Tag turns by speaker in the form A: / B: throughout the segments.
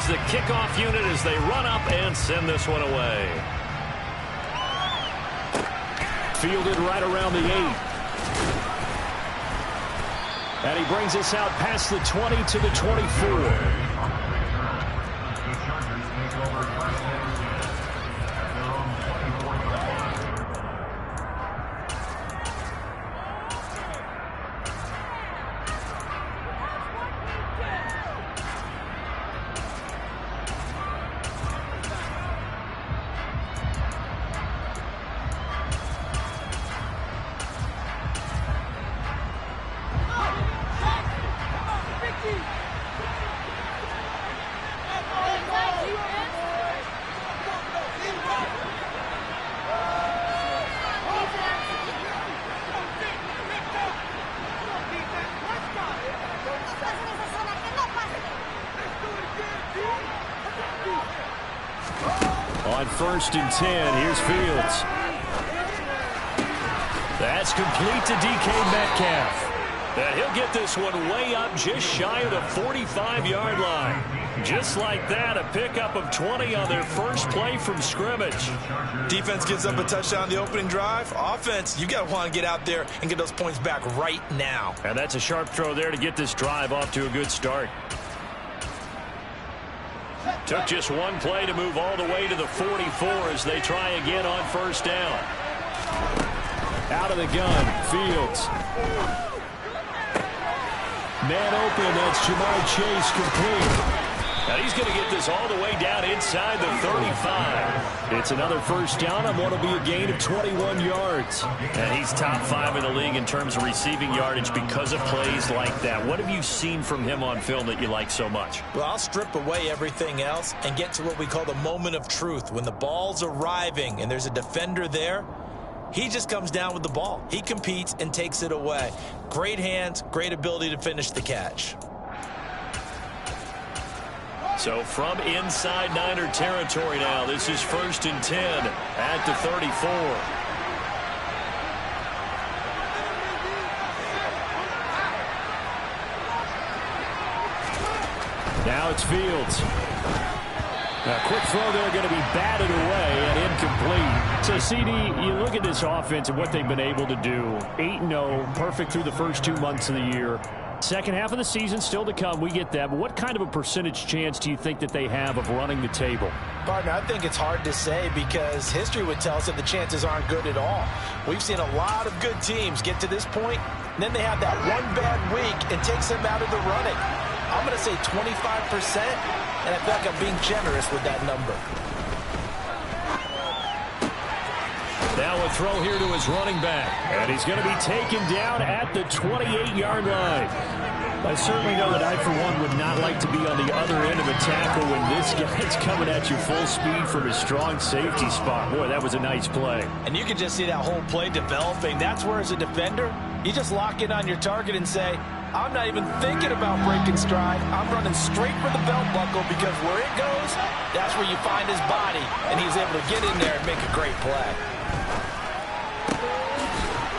A: is the kickoff unit as they run up and send this one away. Fielded right around the 8. And he brings us out past the 20 to the 24. On 1st and 10, here's Fields. That's complete to DK Metcalf. And he'll get this one way up just shy of the 45-yard line. Just like that, a pickup of 20 on their first play from scrimmage.
B: Defense gives up a touchdown on the opening drive. Offense, you got to want to get out there and get those points back right now.
A: And that's a sharp throw there to get this drive off to a good start. Took just one play to move all the way to the 44 as they try again on 1st down. Out of the gun, Fields. Man open, that's Jamar Chase complete. Now he's going to get this all the way down inside the 35. It's another 1st down on what will be a gain of 21 yards. And he's top 5 in the league in terms of receiving yardage because of plays like that. What have you seen from him on film that you like so much?
B: Well, I'll strip away everything else and get to what we call the moment of truth. When the ball's arriving and there's a defender there, he just comes down with the ball. He competes and takes it away. Great hands, great ability to finish the catch.
A: So from inside Niner territory now, this is 1st and 10 at the 34. Now it's Fields. A quick throw there going to be batted away and incomplete. So, CD, you look at this offense and what they've been able to do. 8-0, perfect through the first 2 months of the year. Second half of the season still to come. We get that. But what kind of a percentage chance do you think that they have of running the table?
B: Partner, I think it's hard to say because history would tell us that the chances aren't good at all. We've seen a lot of good teams get to this point, and then they have that one bad week and takes them out of the running. I'm going to say 25%, and I feel like I'm being generous with that number.
A: Now a throw here to his running back. And he's going to be taken down at the 28-yard line. I certainly know that I, for one, would not like to be on the other end of a tackle when this guy's coming at you full speed from his strong safety spot. Boy, that was a nice play.
B: And you can just see that whole play developing. That's where, as a defender, you just lock in on your target and say, I'm not even thinking about breaking stride. I'm running straight for the belt buckle because where it goes, that's where you find his body. And he's able to get in there and make a great play.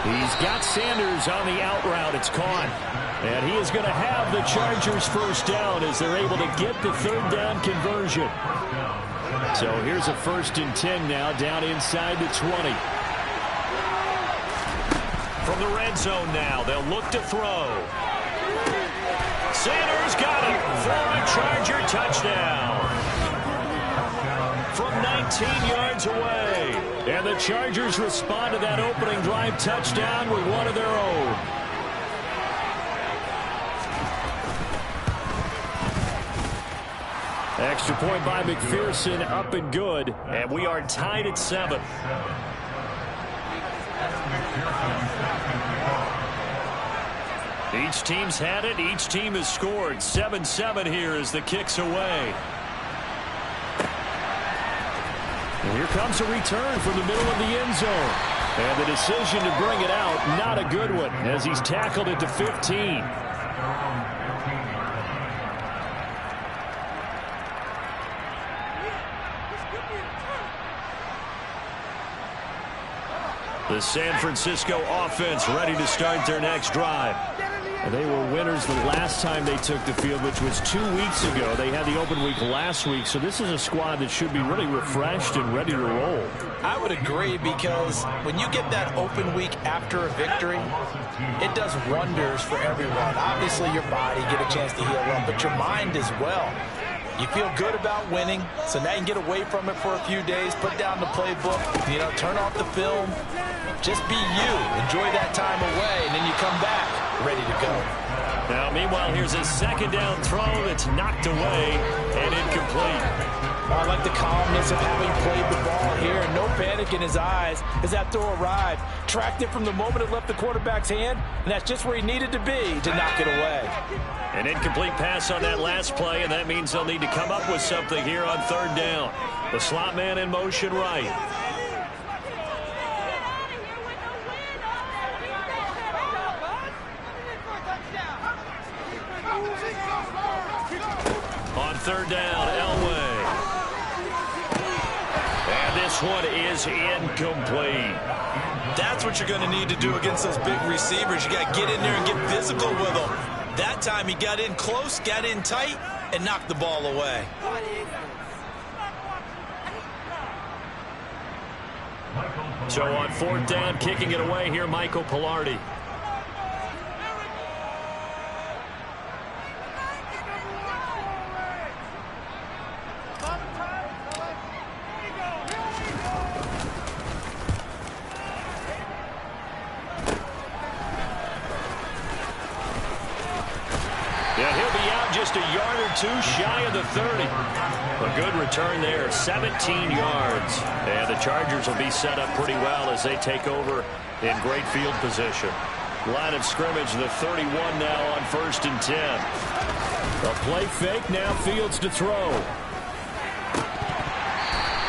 A: He's got Sanders on the out route. It's caught. And he is going to have the Chargers 1st down as they're able to get the 3rd down conversion. So here's a 1st and 10 now down inside the 20. From the red zone now, they'll look to throw. Sanders got it for a Charger touchdown. From 19 yards away. And the Chargers respond to that opening drive touchdown with one of their own. Extra point by McPherson, up and good. And we are tied at 7. Each team's had it. Each team has scored. 7-7 here as the kick's away. And here comes a return from the middle of the end zone. And the decision to bring it out, not a good one, as he's tackled it to 15. The San Francisco offense ready to start their next drive. And they were winners the last time they took the field, which was 2 weeks ago. They had the open week last week, so this is a squad that should be really refreshed and ready to roll.
B: I would agree, because when you get that open week after a victory, it does wonders for everyone. Obviously, your body get a chance to heal up, but your mind as well. You feel good about winning, so now you can get away from it for a few days, put down the playbook, turn off the film, just be you. Enjoy that time away, and then you come back ready to go.
A: Now, meanwhile, here's a second down throw that's knocked away and incomplete.
B: I like the calmness of having played the ball here. No panic in his eyes as that throw arrived. Tracked it from the moment it left the quarterback's hand, and that's just where he needed to be to knock it away.
A: An incomplete pass on that last play, and that means they'll need to come up with something here on third down. The slot man in motion right. On third down, Elway. And this one is incomplete.
B: That's what you're going to need to do against those big receivers. You got to get in there and get physical with them. That time he got in close, got in tight, and knocked the ball away.
A: So on fourth down, kicking it away here, Michael Pilardi. Just a yard or two shy of the 30. A good return there, 17 yards. And the Chargers will be set up pretty well as they take over in great field position. Line of scrimmage, the 31 now on 1st and 10. A play fake, now Fields to throw.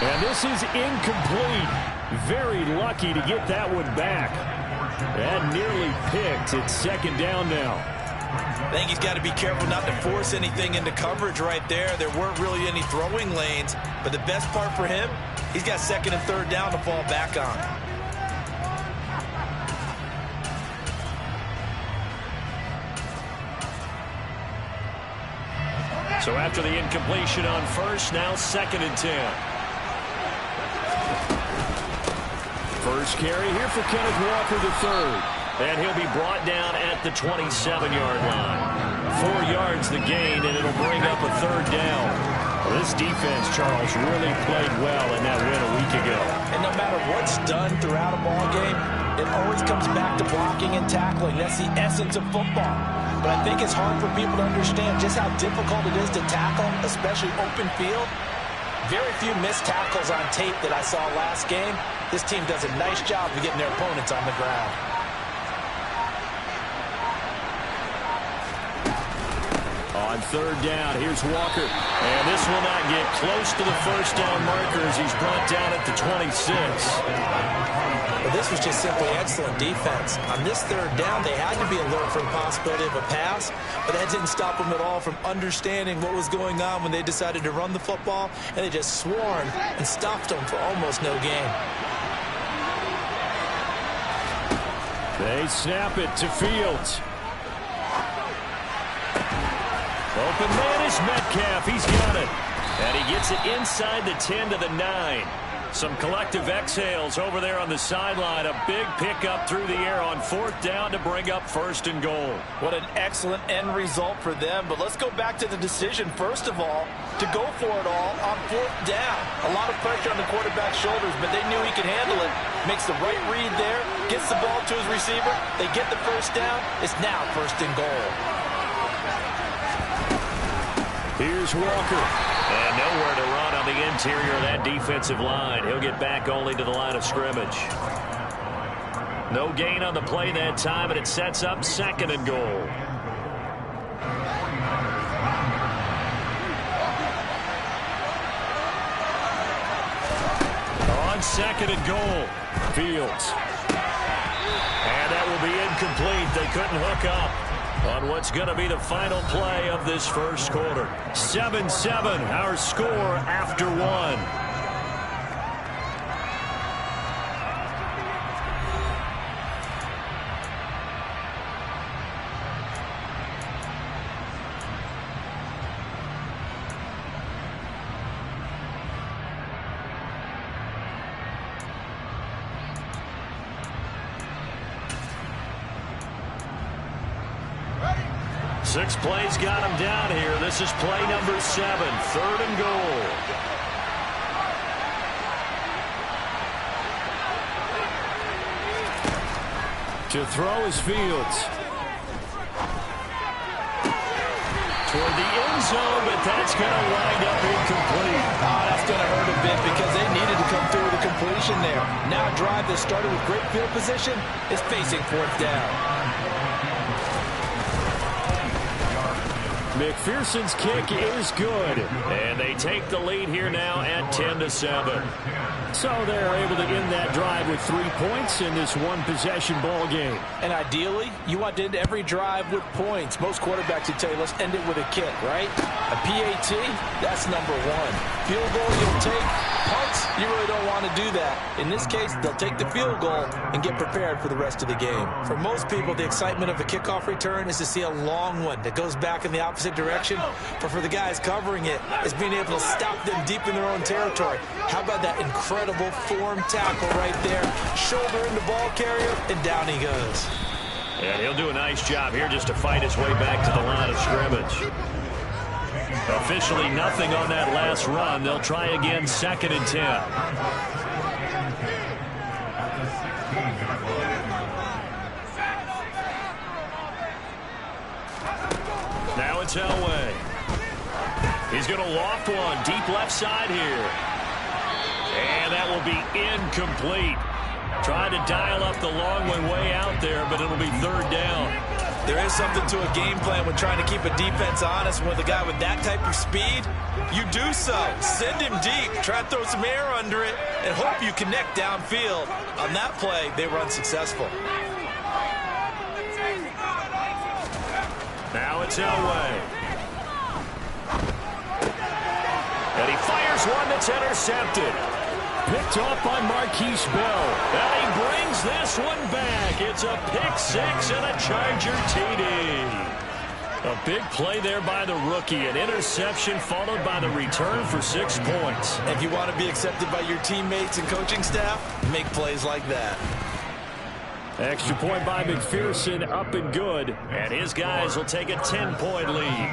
A: And this is incomplete. Very lucky to get that one back. And nearly picked. It's second down now.
B: I think he's got to be careful not to force anything into coverage right there. There weren't really any throwing lanes, but the best part for him, he's got second and third down to fall back on.
A: So after the incompletion on first, now second and 10. First carry here for Kenneth Walker III. And he'll be brought down at the 27-yard line. 4 yards the gain, and it'll bring up a third down. Well, this defense, Charles, really played well in that win a week ago.
B: And no matter what's done throughout a ball game, it always comes back to blocking and tackling. That's the essence of football. But I think it's hard for people to understand just how difficult it is to tackle, especially open field. Very few missed tackles on tape that I saw last game. This team does a nice job of getting their opponents on the ground.
A: On third down, here's Walker. And this will not get close to the first down marker as he's brought down at the 26.
B: Well, this was just simply excellent defense. On this third down, they had to be alert for the possibility of a pass, but that didn't stop them at all from understanding what was going on when they decided to run the football, and they just swarmed and stopped them for almost no gain.
A: They snap it to Fields. Open man is Metcalf. He's got it. And he gets it inside the 10 to the 9. Some collective exhales over there on the sideline. A big pickup through the air on fourth down to bring up first and goal.
B: What an excellent end result for them. But let's go back to the decision, first of all, to go for it all on fourth down. A lot of pressure on the quarterback's shoulders, but they knew he could handle it. Makes the right read there, gets the ball to his receiver. They get the first down. It's now first and goal.
A: Here's Walker. And nowhere to run on the interior of that defensive line. He'll get back only to the line of scrimmage. No gain on the play that time, and it sets up second and goal. On second and goal, Fields. And that will be incomplete. They couldn't hook up on what's going to be the final play of this first quarter. 7-7, our score after one. 6 plays got him down here. This is play number 7, 3rd and goal. To throw is Fields. Toward the end zone, but that's going to wind up incomplete.
B: Oh, that's going to hurt a bit because they needed to come through with a completion there. Now a drive that started with great field position is facing 4th down.
A: McPherson's kick is good. And they take the lead here now at 10-7. So they're able to end that drive with 3 points in this one-possession ball game.
B: And ideally, you want to end every drive with points. Most quarterbacks would tell you, let's end it with a kick, right? A PAT, that's number 1. Field goal you'll take. Punts, you really don't want to do that. In this case, they'll take the field goal and get prepared for the rest of the game. For most people, the excitement of a kickoff return is to see a long one that goes back in the opposite direction. But for the guys covering it, it's being able to stop them deep in their own territory. How about that incredible form tackle right there? Shoulder in the ball carrier, and down he goes.
A: And he'll do a nice job here just to fight his way back to the line of scrimmage. Officially nothing on that last run. They'll try again, 2nd and 10. Now it's Elway. He's going to loft one deep left side here. And that will be incomplete. Tried to dial up the long one way out there, but it'll be 3rd down.
B: There is something to a game plan when trying to keep a defense honest. With a guy with that type of speed, you do so. Send him deep. Try to throw some air under it and hope you connect downfield. On that play, they were unsuccessful.
A: Now it's Elway. And he fires one that's intercepted. Picked off by Marquise Bell. And he brings this one back. It's a pick 6 and a Charger TD. A big play there by the rookie. An interception followed by the return for 6 points.
B: If you want to be accepted by your teammates and coaching staff, make plays like that.
A: Extra point by McPherson, up and good. And his guys will take a 10-point lead.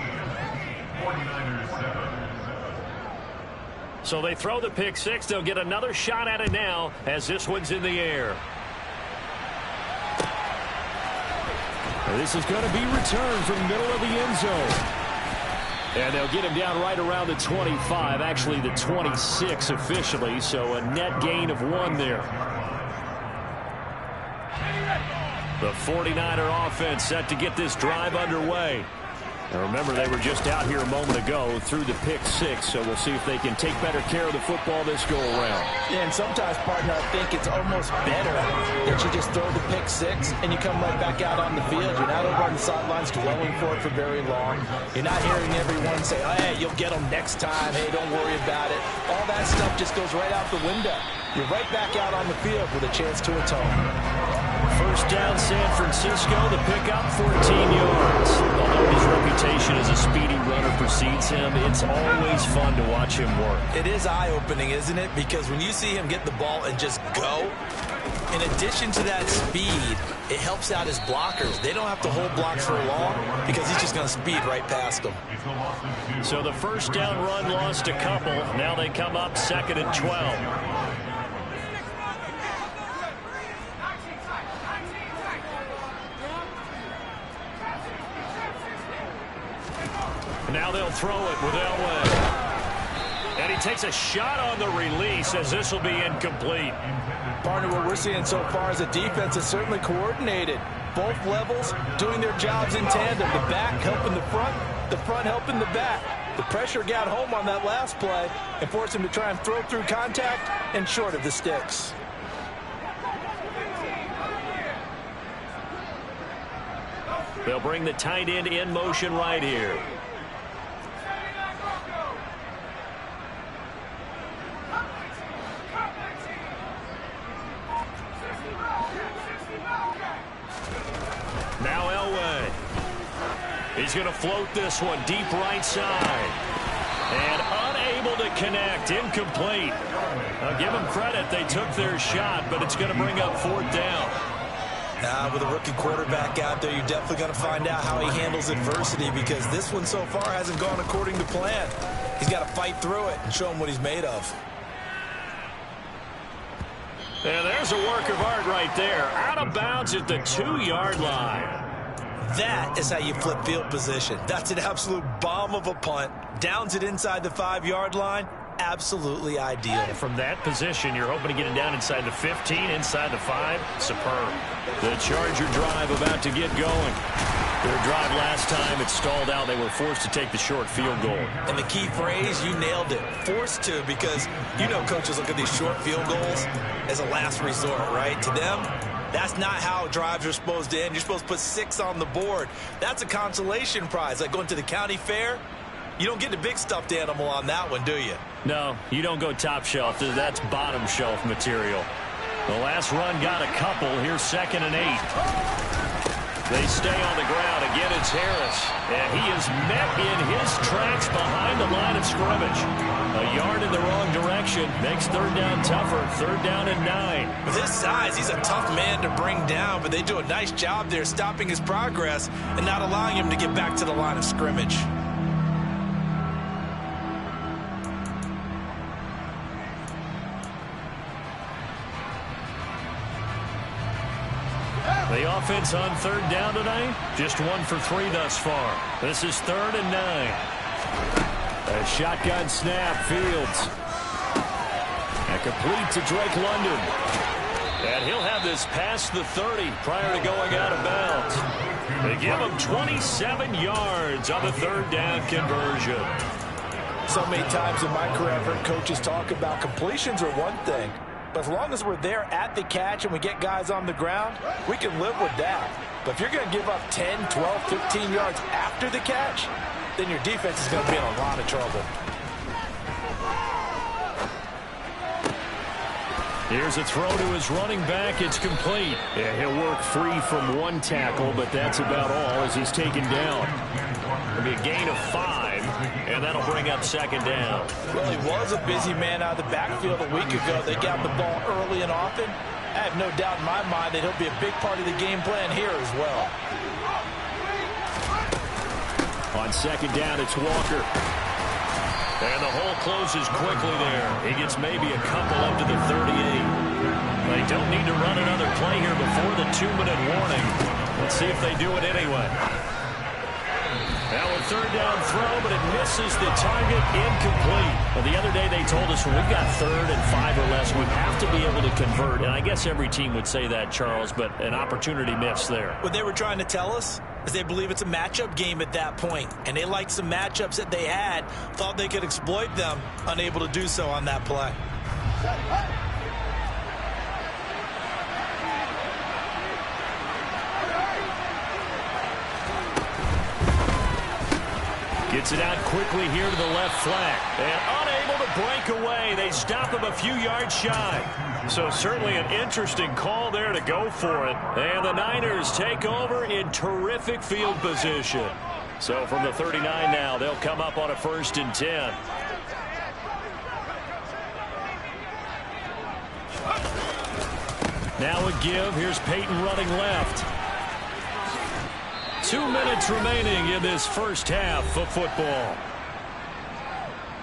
A: So they throw the pick 6. They'll get another shot at it now as this one's in the air. This is going to be returned from the middle of the end zone. And they'll get him down right around the 25, actually the 26 officially, so a net gain of 1 there. The 49er offense set to get this drive underway. Now remember, they were just out here a moment ago through the pick 6, so we'll see if they can take better care of the football this go-around.
B: Yeah, and sometimes, partner, I think it's almost better that you just throw the pick 6 and you come right back out on the field. You're not over on the sidelines dwelling for it for very long. You're not hearing everyone say, oh, hey, you'll get them next time. Hey, don't worry about it. All that stuff just goes right out the window. You're right back out on the field with a chance to atone.
A: 1st down, San Francisco. The pickup, 14 yards. Although his reputation as a speedy runner precedes him, it's always fun to watch him work.
B: It is eye-opening, isn't it? Because when you see him get the ball and just go, in addition to that speed, it helps out his blockers. They don't have to hold blocks for long because he's just going to speed right past them.
A: So the 1st down run lost a couple. Now they come up 2nd and 12. Now they'll throw it with Elway. And he takes a shot on the release as this will be incomplete.
B: Partner, what we're seeing so far is a defense is certainly coordinated. Both levels doing their jobs in tandem. The back helping the front helping the back. The pressure got home on that last play and forced him to try and throw through contact and short of the sticks.
A: They'll bring the tight end in motion right here. Now Elway. He's going to float this one deep right side. And unable to connect. Incomplete. I'll give them credit. They took their shot, but it's going to bring up 4th down.
B: With a rookie quarterback out there, you're definitely going to find out how he handles adversity, because this one so far hasn't gone according to plan. He's got to fight through it and show him what he's made of.
A: And there's a work of art right there. Out of bounds at the 2-yard line.
B: That is how you flip field position. That's an absolute bomb of a punt. Downs it inside the 5-yard line. Absolutely ideal.
A: From that position, you're hoping to get it down inside the 15, inside the 5. Superb. The Charger drive about to get going. Their drive last time, it stalled out. They were forced to take the short field goal.
B: And the key phrase, you nailed it. Forced to, because you know coaches look at these short field goals as a last resort, right? To them, that's not how drives are supposed to end. You're supposed to put 6 on the board. That's a consolation prize, like going to the county fair. You don't get the big stuffed animal on that one, do you?
A: No, you don't go top shelf. That's bottom shelf material. The last run got a couple. Here's 2nd and 8. They stay on the ground. Again, it's Harris. And he is met in his tracks behind the line of scrimmage. A yard in the wrong direction. Makes 3rd down tougher. 3rd down and 9.
B: With his size, he's a tough man to bring down, but they do a nice job there stopping his progress and not allowing him to get back to the line of scrimmage.
A: The offense on 3rd down tonight, just 1 for 3 thus far. This is 3rd and 9. A shotgun snap, Fields. And complete to Drake London. And he'll have this past the 30 prior to going out of bounds. They give him 27 yards on the 3rd down conversion.
B: So many times in my career, I've heard coaches talk about completions are one thing. But as long as we're there at the catch and we get guys on the ground, we can live with that. But if you're going to give up 10, 12, 15 yards after the catch, then your defense is going to be in a lot of trouble.
A: Here's a throw to his running back. It's complete. Yeah, he'll work free from 1 tackle, but that's about all as he's taken down. It'll be a gain of 5, and that'll bring up 2nd down.
B: Well, he was a busy man out of the backfield a week ago. They got the ball early and often. I have no doubt in my mind that he'll be a big part of the game plan here as well.
A: On 2nd down, it's Walker. And the hole closes quickly there. He gets maybe a couple up to the 38. They don't need to run another play here before the 2-minute warning. Let's see if they do it anyway. Now a 3rd down throw, but it misses the target, incomplete. Well, the other day they told us when we've got 3rd and 5 or less, we have to be able to convert. And I guess every team would say that, Charles, but an opportunity missed there.
B: What they were trying to tell us is they believe it's a matchup game at that point. And they liked some matchups that they had, thought they could exploit them, unable to do so on that play.
A: Gets it out quickly here to the left flank. And unable to break away. They stop him a few yards shy. So certainly an interesting call there to go for it. And the Niners take over in terrific field position. So from the 39 now, they'll come up on a 1st and 10. Now a give. Here's Peyton running left. 2 minutes remaining in this first half of football.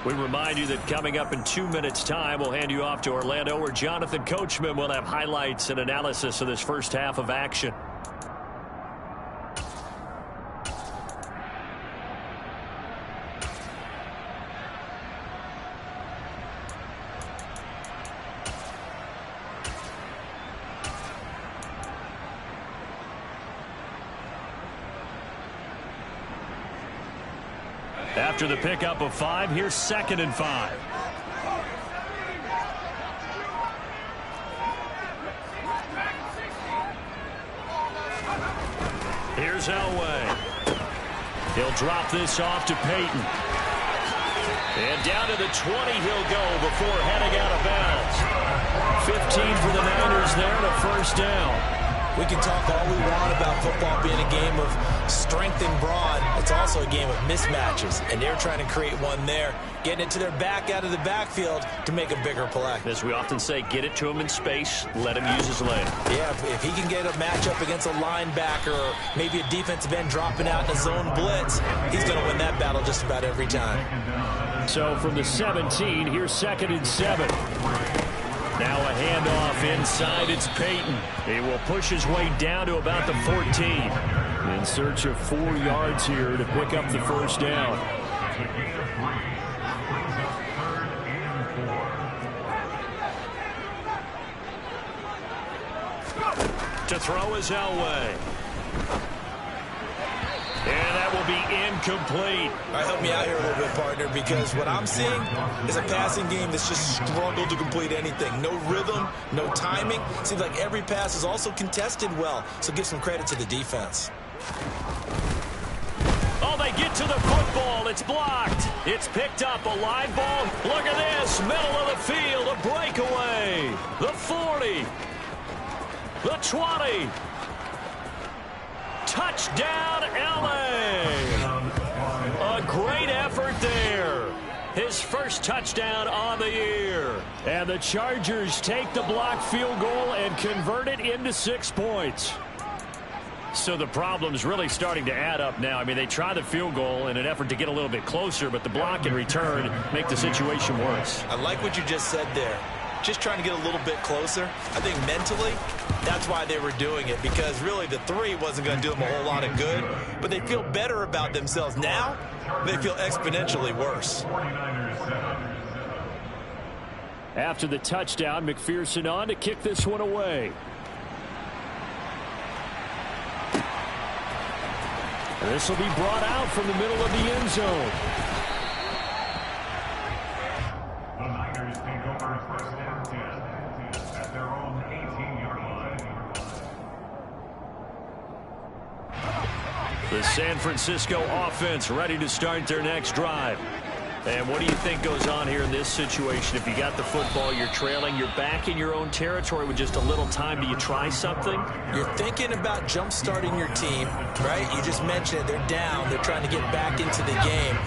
A: We remind you that coming up in 2 minutes' time, we'll hand you off to Orlando, where Jonathan Coachman will have highlights and analysis of this first half of action. After the pickup of 5, here's 2nd and 5. Here's Elway. He'll drop this off to Peyton. And down to the 20 he'll go before heading out of bounds. 15 for the Niners there and a 1st down.
B: We can talk all we want about football being a game of strength and brawn. It's also a game of mismatches, and they're trying to create one there, getting it to their back out of the backfield to make a bigger play.
A: As we often say, get it to him in space, let him use his leg.
B: Yeah, if he can get a matchup against a linebacker or maybe a defensive end dropping out in a zone blitz, he's going to win that battle just about every time.
A: So from the 17, here's 2nd and 7. Now a handoff inside. It's Peyton. He will push his way down to about the 14. In search of 4 yards here to pick up the first down. To throw is Elway. And that will be incomplete.
B: All right, help me out here a little bit, partner, because what I'm seeing is a passing game that's just struggled to complete anything. No rhythm, no timing. Seems like every pass is also contested well, so give some credit to the defense.
A: Oh, they get to the football. It's blocked. It's picked up. A live ball. Look at this. Middle of the field. A breakaway. The 40. The 20. Touchdown, LA. A great effort there. His first touchdown on the year. And the Chargers take the blocked field goal and convert it into 6 points. So the problem's really starting to add up now. I mean, they try the field goal in an effort to get a little bit closer, but the block and return make the situation worse.
B: I like what you just said there. Just trying to get a little bit closer. I think mentally, that's why they were doing it, because really the 3 wasn't going to do them a whole lot of good, but they feel better about themselves. Now, they feel exponentially worse.
A: After the touchdown, McPherson on to kick this one away. This will be brought out from the middle of the end zone.
C: The Niners take over first down 10 at their own 18-yard line.
A: The San Francisco offense ready to start their next drive. And what do you think goes on here in this situation? If you got the football, you're trailing, you're back in your own territory with just a little time. Do you try something?
B: You're thinking about jump-starting your team, right? You just mentioned it. They're down. They're trying to get back into the game.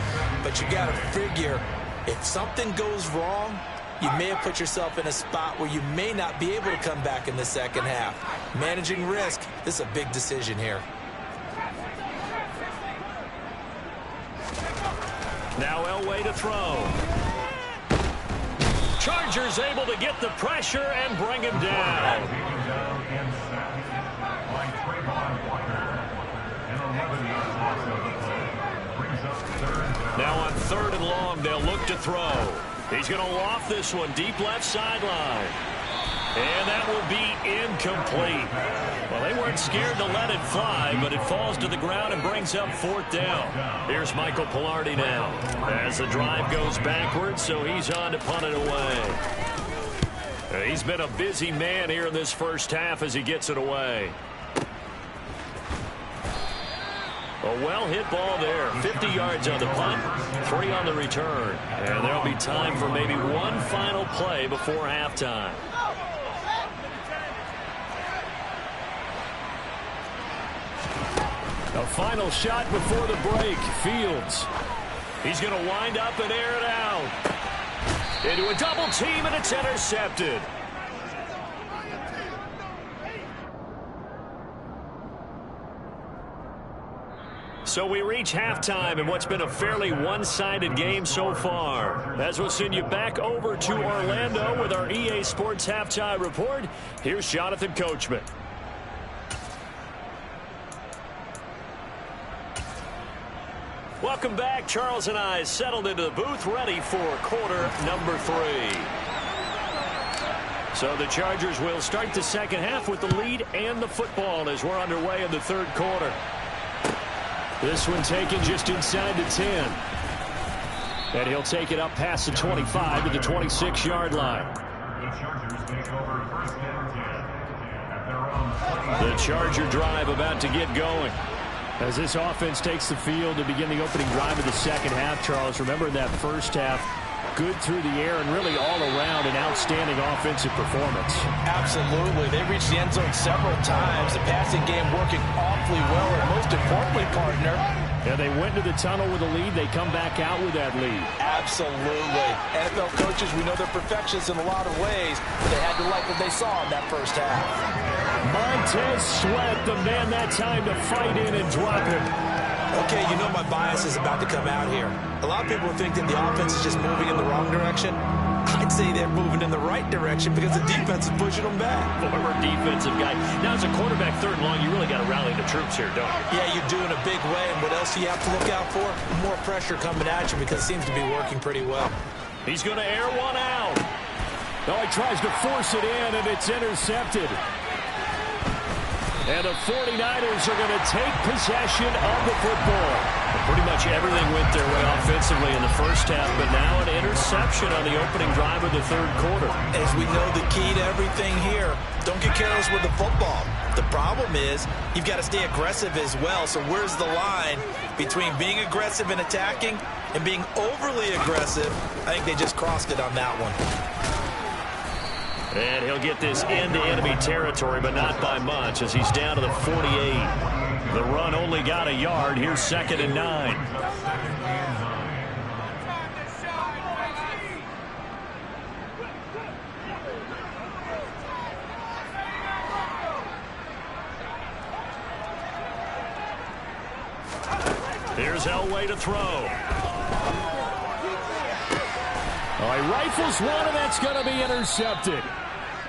B: But you got to figure, if something goes wrong, you may have put yourself in a spot where you may not be able to come back in the second half. Managing risk, this is a big decision here.
A: Now Elway to throw. Chargers able to get the pressure and bring him down. Now on 3rd and long, they'll look to throw. He's going to loft this one deep left sideline. And that will be incomplete. Well, they weren't scared to let it fly, but it falls to the ground and brings up 4th down. Here's Michael Pilardi now as the drive goes backwards, so he's on to punt it away. He's been a busy man here in this first half as he gets it away. A well-hit ball there. 50 yards on the punt, 3 on the return. And there'll be time for maybe one final play before halftime. A final shot before the break. Fields. He's going to wind up and air it out. Into a double team, and it's intercepted. So we reach halftime in what's been a fairly one-sided game so far. As we'll send you back over to Orlando with our EA Sports Halftime Report, here's Jonathan Coachman. Welcome back. Charles and I settled into the booth, ready for quarter number 3. So the Chargers will start the second half with the lead and the football as we're underway in the 3rd quarter. This one taken just inside the 10. And he'll take it up past the 25 to the 26-yard line.
C: The Chargers take over first down 10 at their own 20.
A: The Charger drive about to get going. As this offense takes the field to begin the opening drive of the second half, Charles, remember in that first half, Good through the air and really all around an outstanding offensive performance.
B: Absolutely. They reached the end zone several times. The passing game working awfully well. And most importantly, partner,
A: yeah, they went to the tunnel with a lead. They come back out with that lead.
B: Absolutely. NFL coaches, we know they're perfectionists in a lot of ways, but they had to like what they saw in that first half.
A: Montez Sweat, the man that time to fight in and drop him.
B: Okay, you know my bias is about to come out here. A lot of people think that the offense is just moving in the wrong direction. I'd say they're moving in the right direction because the defense is pushing them back.
D: Former defensive guy. Now, as a quarterback, third and long, you really got to rally the troops here, don't you?
B: Yeah, you do in a big way. And what else do you have to look out for? More pressure coming at you because it seems to be working pretty well.
A: He's going to air one out. Oh, he tries to force it in, and it's intercepted. And the 49ers are going to take possession of the football.
D: Pretty much everything went their way offensively in the first half, but now an interception on the opening drive of the third quarter.
B: As we know, the key to everything here, don't get careless with the football. The problem is you've got to stay aggressive as well. So where's the line between being aggressive and attacking and being overly aggressive? I think they just crossed it on that one.
D: And he'll get this into enemy territory, but not by much as he's down to the 48. The run only got a yard. Here's 2nd and 9. Here's Elway to throw.
A: All right, rifles one, and that's going to be intercepted.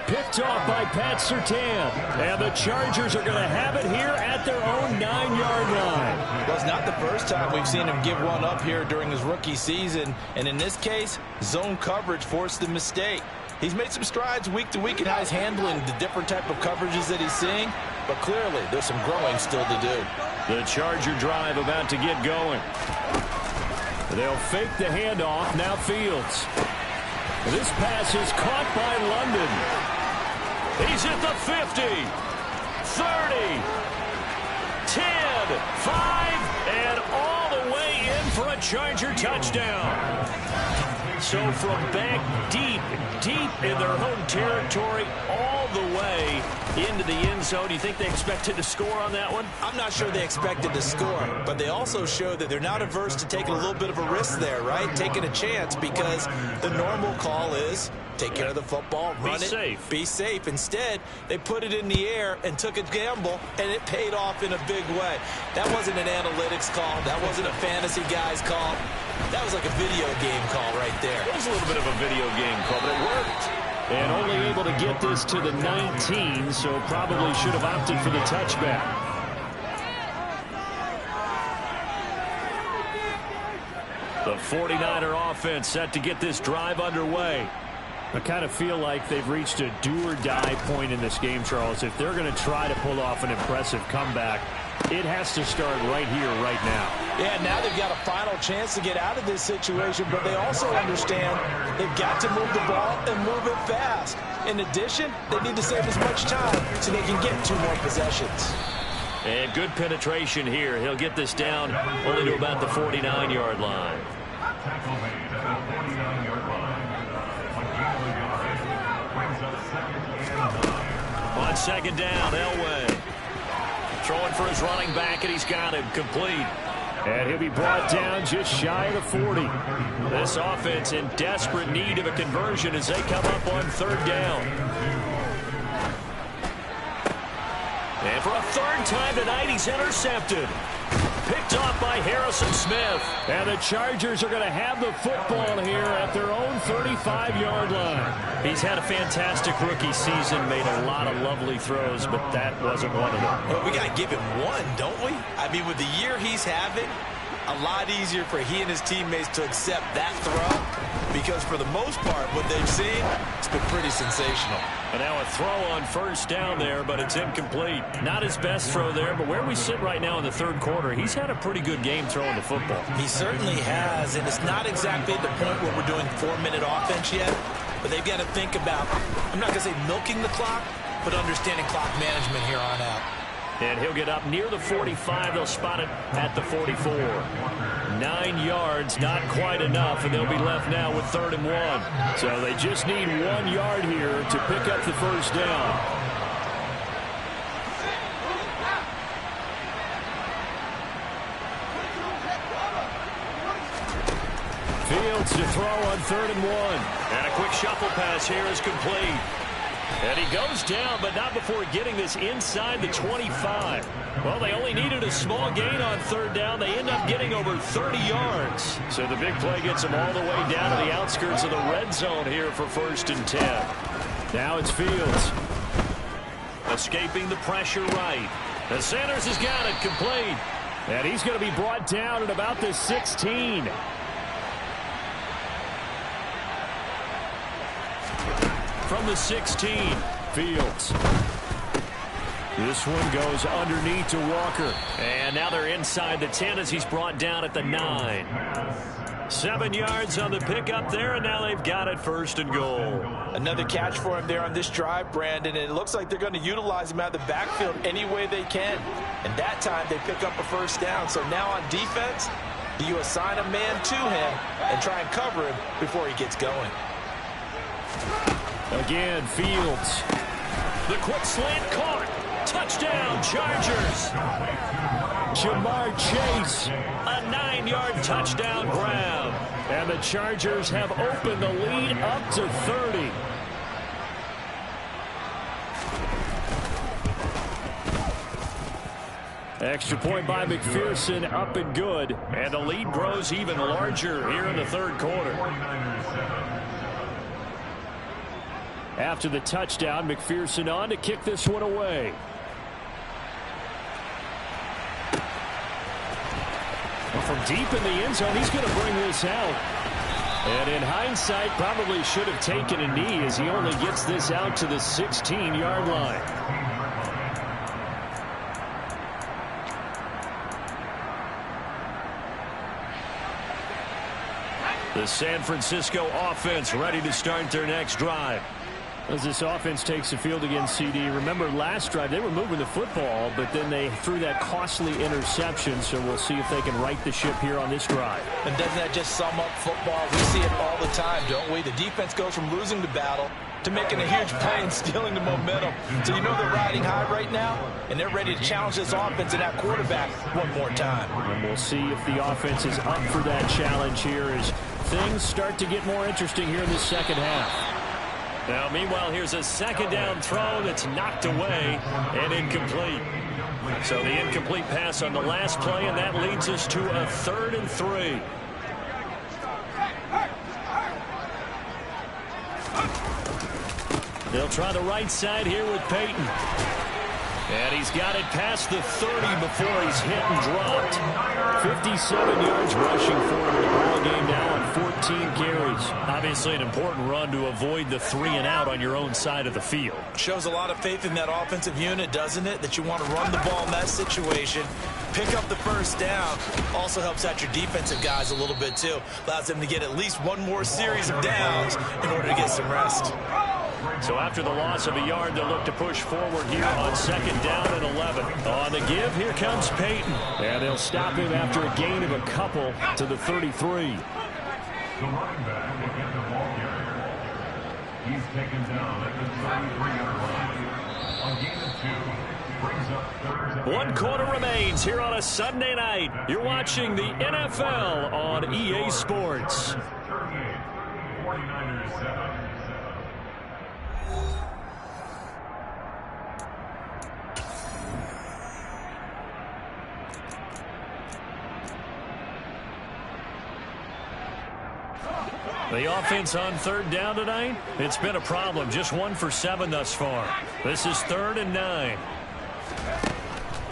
A: Picked off by Pat Surtain. And the Chargers are going to have it here at their own 9-yard line.
B: Well, it's not the first time we've seen him give one up here during his rookie season. And in this case, zone coverage forced the mistake. He's made some strides week to week in how he's handling the different type of coverages that he's seeing. But clearly, there's some growing still to do.
A: The Charger drive about to get going. They'll fake the handoff. Now Fields. This pass is caught by London. He's at the 50, 30, 10, 5, and all the way in for a Charger touchdown. So from back deep in their home territory, all the way into the end zone. Do you think they expected to score on that one?
B: I'm not sure they expected to score, but they also showed that they're not averse to taking a little bit of a risk there, right? Taking a chance, because the normal call is take care of the football, run it, be safe. Instead, they put it in the air and took a gamble, and it paid off in a big way. That wasn't an analytics call. That wasn't a fantasy guy's call. That was like a video game call right there.
D: It was a little bit of a video game call, but it worked.
A: And only able to get this to the 19, so probably should have opted for the touchback. The 49er offense set to get this drive underway. I kind of feel like they've reached a do-or-die point in this game, Charles. If they're going to try to pull off an impressive comeback, it has to start right here, right now.
B: Yeah, now they've got a final chance to get out of this situation, but they also understand they've got to move the ball and move it fast. In addition, they need to save as much time so they can get 2 more possessions.
D: And good penetration here. He'll get this down only to about the 49-yard line.
C: Tackle made at the 49-yard line. Brings up 2nd and 9.
D: On 2nd down, Elway. Throwing for his running back, and he's got him complete.
A: And he'll be brought down just shy of the 40.
D: This offense in desperate need of a conversion as they come up on 3rd down. And for a 3rd time tonight, he's intercepted. Picked off by Harrison Smith.
A: And the Chargers are going to have the football here at their own 35-yard line.
D: He's had a fantastic rookie season, made a lot of lovely throws, but that wasn't one of them.
B: Well, we got to give him one, don't we? I mean, with the year he's having, a lot easier for he and his teammates to accept that throw, because for the most part, what they've seen, it's been pretty sensational.
D: And now a throw on 1st down there, but it's incomplete. Not his best throw there, but where we sit right now in the 3rd quarter, he's had a pretty good game throwing the football.
B: He certainly has, and it's not exactly at the point where we're doing 4-minute offense yet, but they've got to think about, I'm not going to say milking the clock, but understanding clock management here on out.
D: And he'll get up near the 45. They'll spot it at the 44. 9 yards, not quite enough, and they'll be left now with 3rd and 1.
A: So they just need 1 yard here to pick up the first down. Fields to throw on 3rd and 1.
D: And a quick shuffle pass here is complete. And he goes down, but not before getting this inside the 25. Well, they only needed a small gain on 3rd down. They end up getting over 30 yards. So the big play gets them all the way down to the outskirts of the red zone here for 1st and 10.
A: Now it's Fields.
D: Escaping the pressure right. And Sanders has got it complete.
A: And he's going to be brought down at about the 16.
D: From the 16,
A: Fields. This one goes underneath to Walker.
D: And now they're inside the 10 as he's brought down at the 9. 7 yards on the pickup there, and now they've got it 1st and goal.
B: Another catch for him there on this drive, Brandon, and it looks like they're going to utilize him out of the backfield any way they can. And that time they pick up a 1st down. So now on defense, you assign a man to him and try and cover him before he gets going.
A: Again, Fields.
D: The quick slant caught. Touchdown, Chargers.
A: Jamar Chase.
D: A 9-yard touchdown grab.
A: And the Chargers have opened the lead up to 30. Extra point by McPherson, up and good.
D: And the lead grows even larger here in the 3rd quarter.
A: After the touchdown, McPherson on to kick this one away. Well, from deep in the end zone, he's going to bring this out. And in hindsight, probably should have taken a knee as he only gets this out to the 16-yard line.
D: The San Francisco offense ready to start their next drive.
A: As this offense takes the field against CD, remember last drive they were moving the football, but then they threw that costly interception, so we'll see if they can right the ship here on this drive.
B: And doesn't that just sum up football? We see it all the time, don't we? The defense goes from losing the battle to making a huge play and stealing the momentum. So you know they're riding high right now, and they're ready to challenge this offense and that quarterback one more time.
A: And we'll see if the offense is up for that challenge here as things start to get more interesting here in the second half.
D: Now, meanwhile, here's a 2nd down throw that's knocked away and incomplete. So the incomplete pass on the last play, and that leads us to a 3rd and 3. They'll try the right side here with Peyton. And he's got it past the 30 before he's hit and dropped.
A: 57 yards rushing for him in the ball game now on 14 carries.
D: Obviously an important run to avoid the 3-and-out on your own side of the field.
B: Shows a lot of faith in that offensive unit, doesn't it? That you want to run the ball in that situation. Pick up the 1st down. Also helps out your defensive guys a little bit, too. Allows them to get at least one more series of downs in order to get some rest.
D: So after the loss of a yard, they'll look to push forward here on 2nd down and 11. On the give, here comes Peyton.
A: And they'll stop him after a gain of a couple to the 33.
C: The running back will get the ball carrier. He's taken down at the 33-yard line. On gain of 2, brings up 3rd and
D: 1 quarter remains here on a Sunday night. You're watching the NFL on EA Sports.
C: 38, 49ers 7.
D: The offense on 3rd down tonight, it's been a problem. Just 1 for 7 thus far. This is 3rd and 9.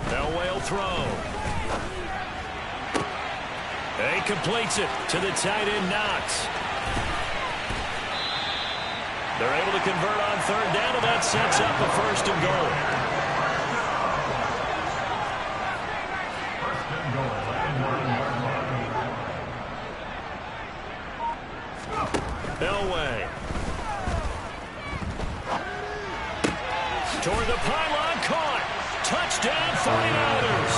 D: Elway will throw. He completes it to the tight end, Knox. They're able to convert on 3rd down, and that sets up a 1st and goal. Elway. Toward the pylon, caught. Touchdown 49ers.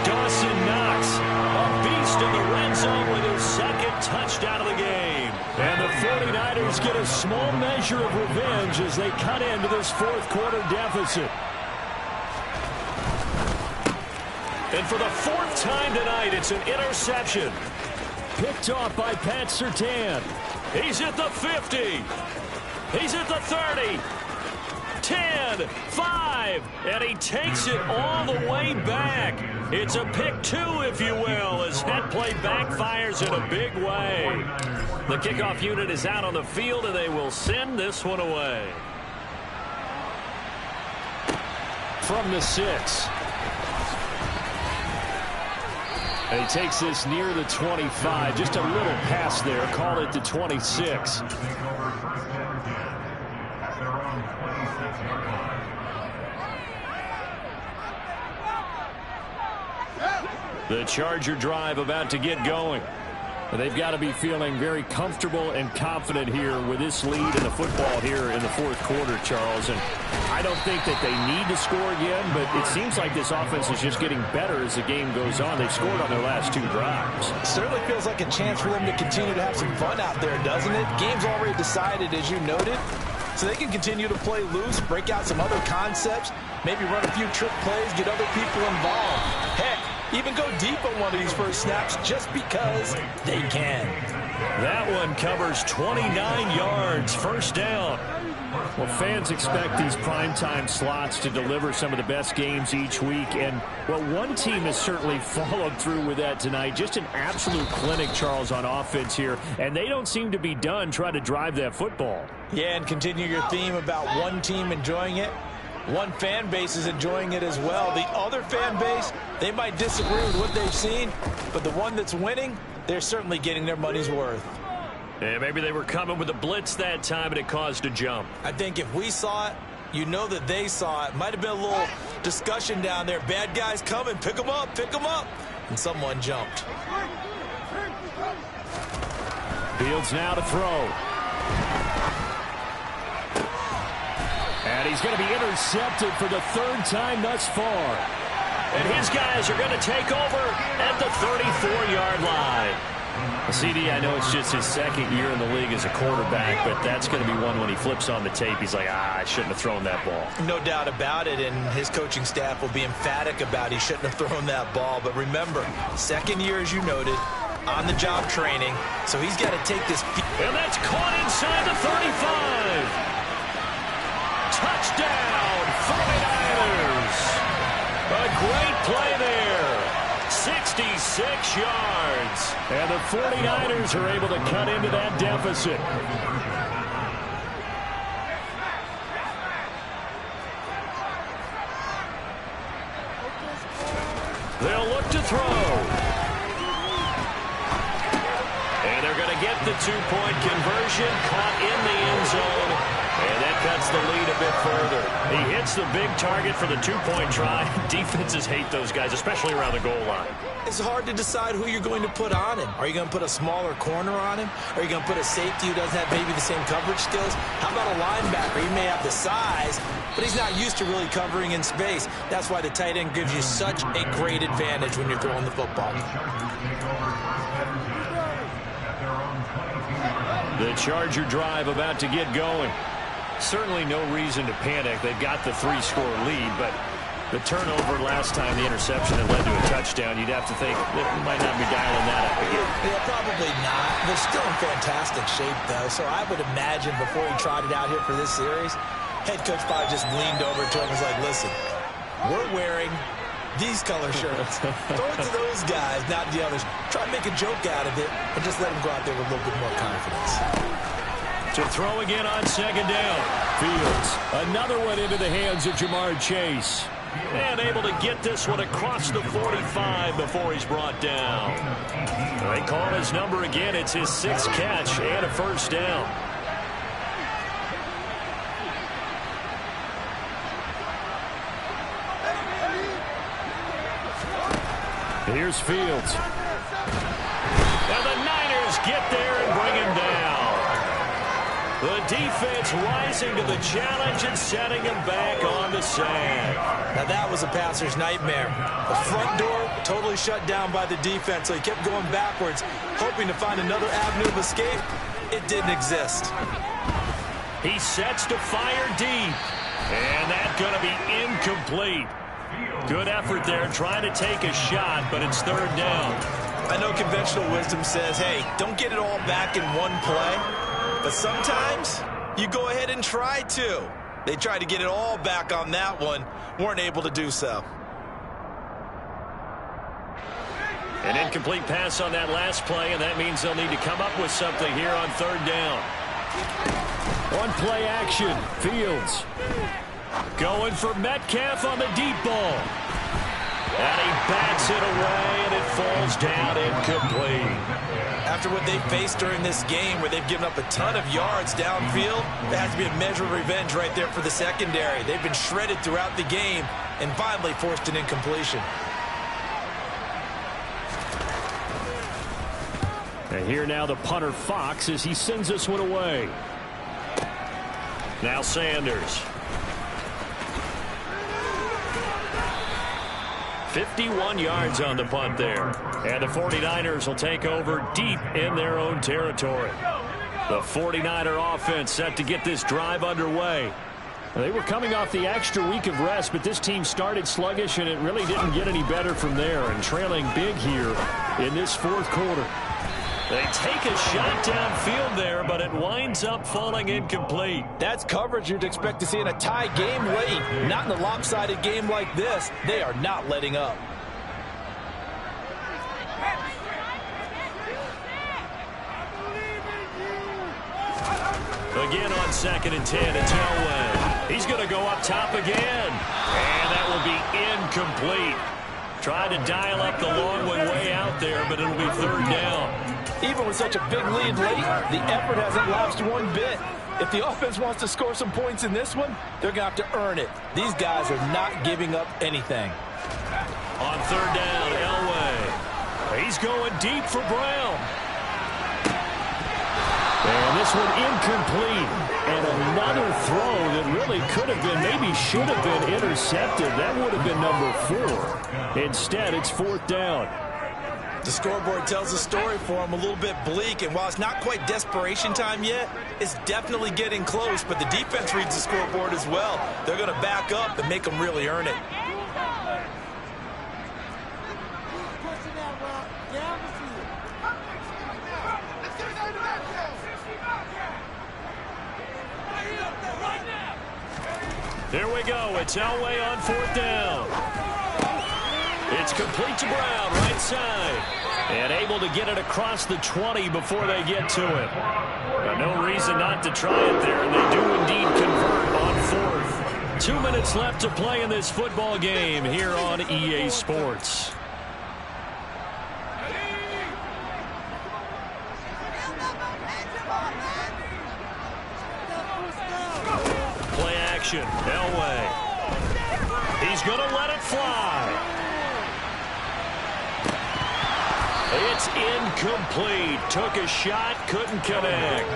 D: Dawson Knox, a beast in the red zone with his second touchdown of the game.
A: And the 49ers get a small measure of revenge as they cut into this fourth quarter deficit.
D: And for the fourth time tonight, it's an interception.
A: Picked off by Pat Surtain.
D: He's at the 50. He's at the 30. 10, 5, and he takes it all the way back. It's a pick two, if you will, as that play backfires in a big way. The kickoff unit is out on the field, and they will send this one away.
A: From the 6. And he takes this near the 25. Just a little pass there. Call it the 26.
D: The Charger drive about to get going.
A: They've got to be feeling very comfortable and confident here with this lead in the football here in the fourth quarter, Charles. And I don't think that they need to score again, but it seems like this offense is just getting better as the game goes on. They've scored on their last 2 drives.
B: It certainly feels like a chance for them to continue to have some fun out there, doesn't it? Game's already decided, as you noted. So they can continue to play loose, break out some other concepts, maybe run a few trick plays, get other people involved. Heck, even go deep on one of these first snaps just because they can.
D: That one covers 29 yards, first down.
A: Well, fans expect these primetime slots to deliver some of the best games each week. And, well, one team has certainly followed through with that tonight. Just an absolute clinic, Charles, on offense here. And they don't seem to be done trying to drive that football.
B: Yeah, and continue your theme about one team enjoying it. One fan base is enjoying it as well. The other fan base, they might disagree with what they've seen, but the one that's winning, they're certainly getting their money's worth.
D: Yeah, maybe they were coming with a blitz that time and it caused a jump.
B: I think if we saw it, you know that they saw it. Might have been a little discussion down there. Bad guys coming, pick them up, and someone jumped.
A: Fields now to throw. And he's going to be intercepted for the 3rd time thus far.
D: And his guys are going to take over at the 34-yard line.
A: CD, I know it's just his 2nd year in the league as a quarterback, but that's going to be one when he flips on the tape. He's like, I shouldn't have thrown that ball.
B: No doubt about it, and his coaching staff will be emphatic about he shouldn't have thrown that ball. But remember, 2nd year, as you noted, on-the-job training, so he's got to take this.
D: And that's caught inside the 35. Touchdown, 49ers. A great play there. 66 yards.
A: And the 49ers are able to cut into that deficit.
D: They'll look to throw. And they're going to get the 2-point conversion, caught in the end zone. And that cuts the lead a bit further. He hits the big target for the 2-point try. Defenses hate those guys, especially around the goal line.
B: It's hard to decide who you're going to put on him. Are you going to put a smaller corner on him? Are you going to put a safety who doesn't have maybe the same coverage skills? How about a linebacker? He may have the size, but he's not used to really covering in space. That's why the tight end gives you such a great advantage when you're throwing the football.
D: The Charger drive about to get going. Certainly no reason to panic. They've got the 3-score lead, but the turnover last time, the interception that led to a touchdown, you'd have to think that we might not be dialing that up again.
B: Yeah, probably not. They're still in fantastic shape, though, so I would imagine before he trotted out here for this series, head coach probably just leaned over to him and was like, listen, we're wearing these color shirts. Throw it to those guys, not the others. Try to make a joke out of it and just let them go out there with a little bit more confidence.
A: To throw again on 2nd down. Fields, another one into the hands of Jamar Chase.
D: And able to get this one across the 45 before he's brought down. They call his number again. It's his 6th catch and a first down.
A: Here's Fields.
D: And the Niners get there and bring him down. The defense rising to the challenge and setting him back on the sand.
B: Now that was a passer's nightmare. The front door totally shut down by the defense, so he kept going backwards, hoping to find another avenue of escape. It didn't exist.
D: He sets to fire deep. And that's going to be incomplete. Good effort there trying to take a shot, but it's third down.
B: I know conventional wisdom says, hey, don't get it all back in one play. But sometimes you go ahead and try to. They tried to get it all back on that one. Weren't able to do so.
D: An incomplete pass on that last play, and that means they'll need to come up with something here on third down.
A: On play action, Fields.
D: Going for Metcalf on the deep ball. And he bats it away, and it falls down incomplete.
B: After what they faced during this game where they've given up a ton of yards downfield, there has to be a measure of revenge right there for the secondary. They've been shredded throughout the game and finally forced an incompletion.
A: And here now the punter Fox as he sends this one away.
D: Now Sanders. 51 yards on the punt there. And the 49ers will take over deep in their own territory. The 49er offense set to get this drive underway.
A: They were coming off the extra week of rest, but this team started sluggish, and it really didn't get any better from there, and trailing big here in this fourth quarter.
D: They take a shot downfield there, but it winds up falling incomplete.
B: That's coverage you'd expect to see in a tie game late. Not in a lopsided game like this. They are not letting up.
D: Again on 2nd and 10, it's Elway. He's going to go up top again. And that will be incomplete. Tried to dial up the long one way out there, but it'll be third down.
B: Even with such a big lead late, the effort hasn't lapsed one bit. If the offense wants to score some points in this one, they're going to have to earn it. These guys are not giving up anything.
D: On third down, Elway. He's going deep for Brown.
A: And this one incomplete. And another throw that really could have been, maybe should have been intercepted. That would have been number 4. Instead, it's fourth down.
B: The scoreboard tells the story for him a little bit bleak, and while it's not quite desperation time yet, it's definitely getting close, but the defense reads the scoreboard as well. They're going to back up and make them really earn it.
D: Here we go. It's Elway on fourth down. It's complete to Brown, right side. And able to get it across the 20 before they get to it. But no reason not to try it there, and they do indeed convert on fourth. 2 minutes left to play in this football game here on EA Sports. Play action, Elway. He's going to let it fly. It's incomplete. Took a shot, couldn't connect.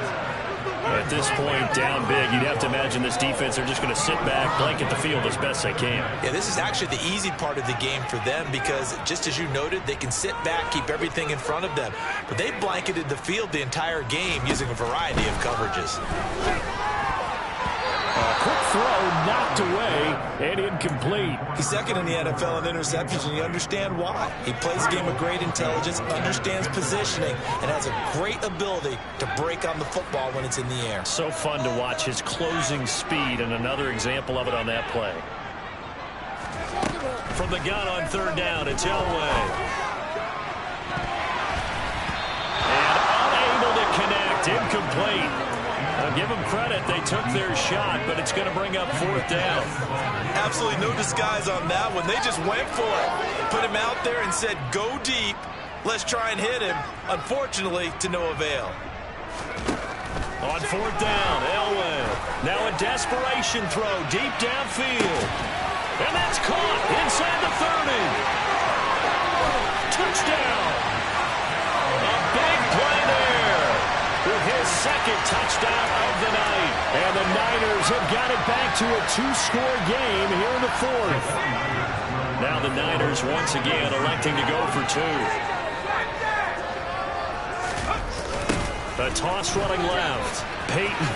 D: At this point, down big, you'd have to imagine this defense are just going to sit back, blanket the field as best they can.
B: Yeah, this is actually the easy part of the game for them because, just as you noted, they can sit back, keep everything in front of them. But they've blanketed the field the entire game using a variety of coverages.
A: Quick throw, knocked away, and incomplete.
B: He's second in the NFL in interceptions, and you understand why. He plays a game of great intelligence, understands positioning, and has a great ability to break on the football when it's in the air.
D: So fun to watch his closing speed, and another example of it on that play. From the gun on third down, it's Elway. And unable to connect, incomplete. I'll give them credit. They took their shot, but it's going to bring up fourth down.
B: Absolutely no disguise on that one. They just went for it. Put him out there and said, go deep. Let's try and hit him. Unfortunately, to no avail.
D: On fourth down, Elway. Now a desperation throw deep downfield. And that's caught inside the 30. Touchdown. A big play there with his second touchdown of the night.
A: And the Niners have got it back to a 2-score game here in the fourth.
D: Now the Niners once again electing to go for 2. A toss running left. Peyton.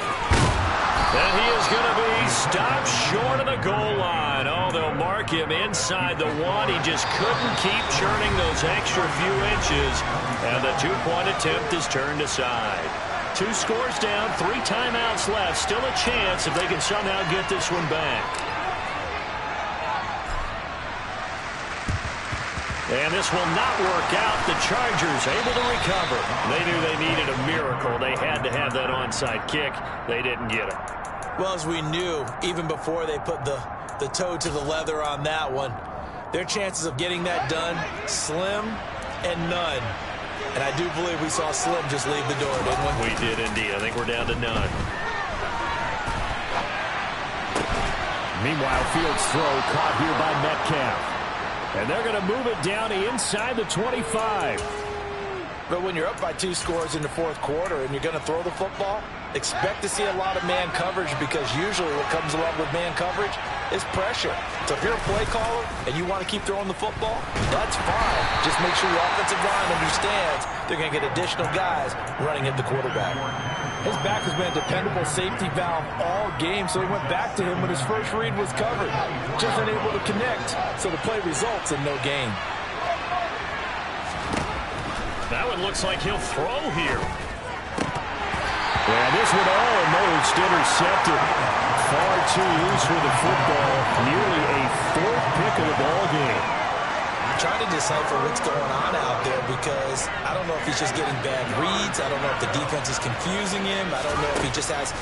D: And he is going to be stopped short of the goal line. Oh, they'll mark him inside the 1. He just couldn't keep churning those extra few inches. And the 2-point attempt is turned aside. 2 scores down, 3 timeouts left. Still a chance if they can somehow get this one back. And this will not work out. The Chargers able to recover. They knew they needed a miracle. They had to have that onside kick. They didn't get it.
B: Well, as we knew, even before they put the toe to the leather on that one, their chances of getting that done, slim and none. And I do believe we saw Slim just leave the door, didn't we?
D: We did indeed. I think we're down to none.
A: Meanwhile, Fields' throw caught here by Metcalf. And they're going to move it down to inside the 25.
B: But when you're up by 2 scores in the fourth quarter and you're going to throw the football, expect to see a lot of man coverage, because usually what comes along with man coverage is pressure. So if you're a play caller and you want to keep throwing the football, that's fine. Just make sure your offensive line understands they're going to get additional guys running at the quarterback.
E: His back has been a dependable safety valve all game, so he went back to him when his first read was covered. Just unable to connect, so the play results in no gain.
D: That one looks like he'll throw here.
A: Yeah, this one almost intercepted. Far too loose with the football. Nearly a 4th pick of the ball game.
B: I'm trying to decipher what's going on out there, because I don't know if he's just getting bad reads. I don't know if the defense is confusing him. I don't know if he just has,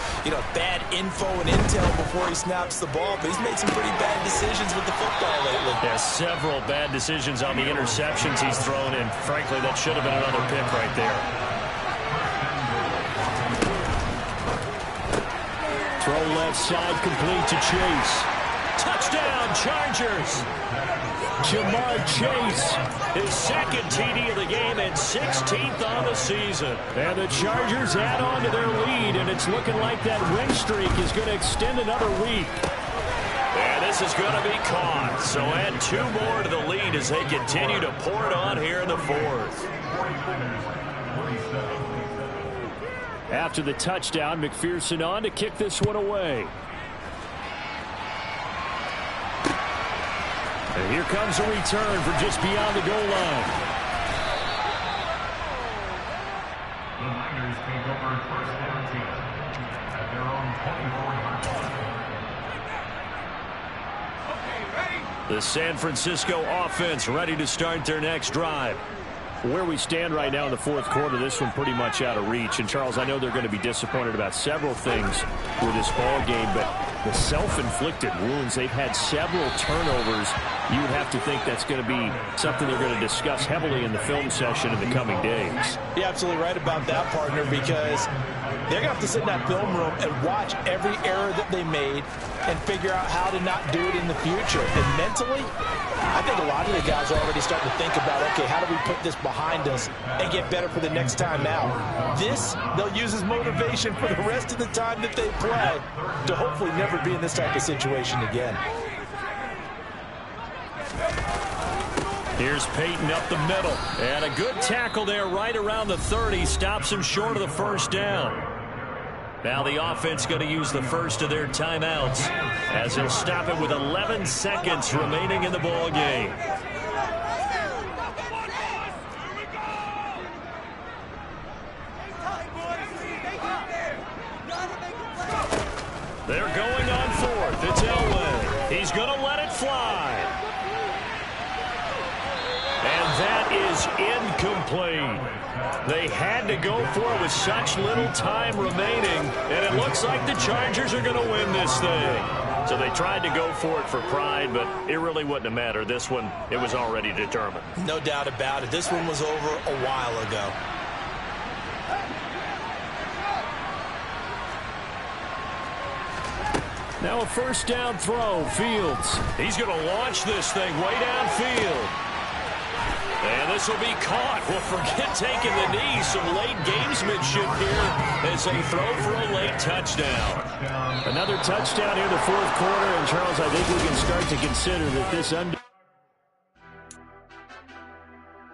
B: bad info and intel before he snaps the ball. But he's made some pretty bad decisions with the football lately.
D: Yeah, several bad decisions on the interceptions he's thrown in. Frankly, that should have been another pick right there.
A: Throw left side, complete to Chase.
D: Touchdown, Chargers!
A: Jamar Chase,
D: his second TD of the game and 16th on the season.
A: And the Chargers add on to their lead, and it's looking like that win streak is going to extend another week.
D: And this is going to be caught. So add 2 more to the lead as they continue to pour it on here in the fourth.
A: After the touchdown, McPherson on to kick this one away. And here comes a return from just beyond the goal line.
C: The Niners take over first down 10 at their own 24-yard line.
D: The San Francisco offense ready to start their next drive.
A: Where we stand right now in the fourth quarter, this one pretty much out of reach. And, Charles, I know they're going to be disappointed about several things with this ball game, but the self-inflicted wounds, they've had several turnovers. You would have to think that's going to be something they're going to discuss heavily in the film session in the coming days.
B: You're absolutely right about that, partner, because they're going to have to sit in that film room and watch every error that they made and figure out how to not do it in the future. And mentally, I think a lot of the guys are already starting to think about, okay, how do we put this behind us and get better for the next time out? This, they'll use as motivation for the rest of the time that they play to hopefully never be in this type of situation again.
D: Here's Peyton up the middle. And a good tackle there right around the 30. Stops him short of the first down. Now the offense going to use the first of their timeouts as he'll stop it with 11 seconds remaining in the ball game. They're going on fourth. It's Elway. He's going to let it fly. And that is incomplete. They had to go for it with such little time remaining, and it looks like the Chargers are going to win this thing. So they tried to go for it for pride, but it really wouldn't have mattered. This one, it was already determined.
B: No doubt about it. This one was over a while ago.
A: Now a first down throw, Fields.
D: He's going to launch this thing way downfield. And this will be caught. Well, forget taking the knee. Some late gamesmanship here as they throw for a late touchdown.
A: Another touchdown here in the fourth quarter. And, Charles, I think we can start to consider that this under